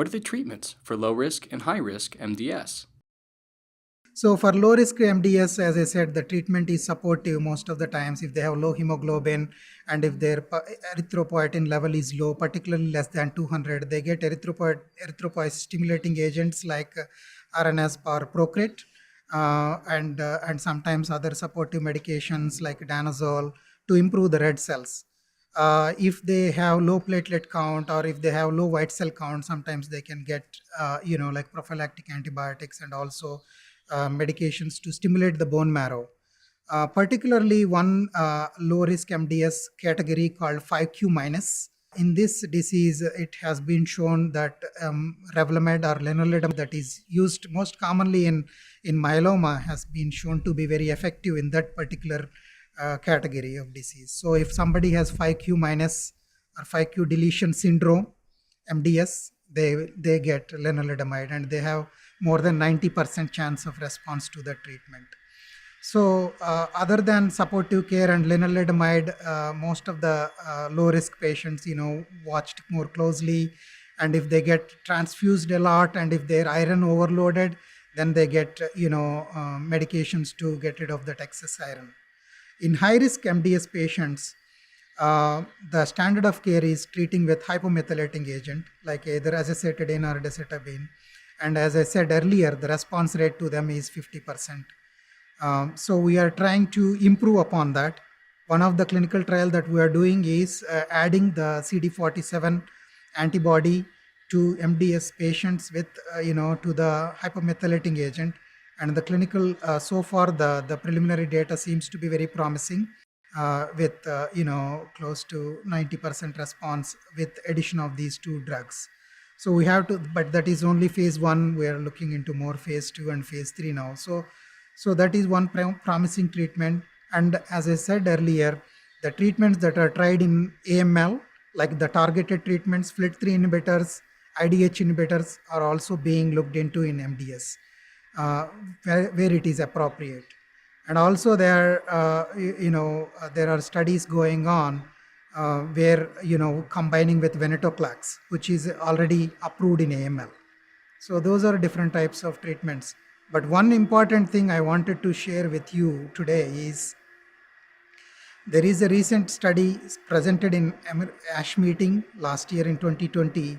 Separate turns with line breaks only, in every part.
What are the treatments for low risk and high risk MDS?
So for low risk MDS, as I said, the treatment is supportive most of the times. If they have low hemoglobin and if their erythropoietin level is low, particularly less than 200, they get erythropoiesis stimulating agents like RNS or Procrit, and sometimes other supportive medications like danazole to improve the red cells. If they have low platelet count or if they have low white cell count, sometimes they can get like prophylactic antibiotics and also medications to stimulate the bone marrow. Particularly one low risk MDS category called 5q minus. In this disease, it has been shown that Revlimid or lenalidomide that is used most commonly in myeloma has been shown to be very effective in that particular category of disease. So if somebody has 5q minus or 5q deletion syndrome, MDS, they get lenalidomide and they have more than 90% chance of response to the treatment. So other than supportive care and lenalidomide, most of the low risk patients, watched more closely. And if they get transfused a lot and if they're iron overloaded, then they get, medications to get rid of that excess iron. In high risk MDS patients, the standard of care is treating with hypomethylating agent like either azacitidine or decitabine. And as I said earlier, the response rate to them is 50%. So we are trying to improve upon that. One of the clinical trial that we are doing is adding the CD47 antibody to MDS patients with, to the hypomethylating agent. And the clinical, so far, the preliminary data seems to be very promising with, close to 90% response with addition of these two drugs. So we have to, but that is only phase 1. We are looking into more phase 2 and phase 3 now. So that is one promising treatment. And as I said earlier, the treatments that are tried in AML, like the targeted treatments, FLT3 inhibitors, IDH inhibitors, are also being looked into in MDS, where it is appropriate. And also there are studies going on where combining with venetoclax, which is already approved in AML. So those are different types of treatments. But one important thing I wanted to share with you today is there is a recent study presented in ASH meeting last year in 2020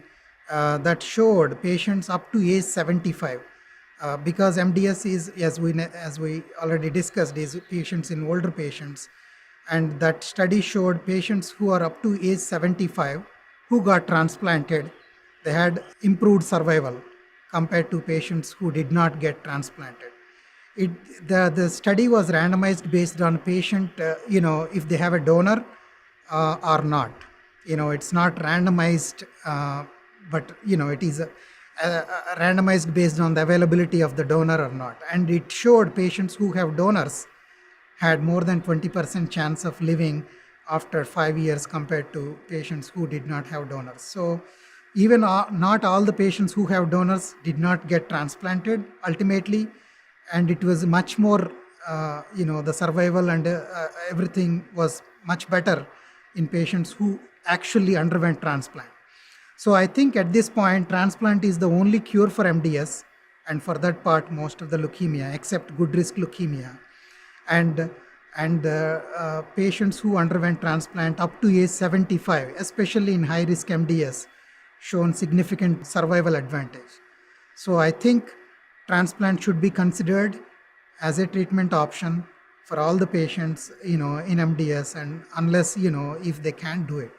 that showed patients up to age 75. Because MDS is, as we already discussed, is patients in older patients. And that study showed patients who are up to age 75 who got transplanted, they had improved survival compared to patients who did not get transplanted. The study was randomized based on patient, if they have a donor or not. It's not randomized, but it is randomized based on the availability of the donor or not. And it showed patients who have donors had more than 20% chance of living after 5 years compared to patients who did not have donors. So even not all the patients who have donors did not get transplanted ultimately, and it was much more, the survival and everything was much better in patients who actually underwent transplant. So I think at this point, transplant is the only cure for MDS, and for that part, most of the leukemia, except good risk leukemia. And patients who underwent transplant up to age 75, especially in high risk MDS, shown significant survival advantage. So I think transplant should be considered as a treatment option for all the patients, in MDS, and unless, if they can't do it.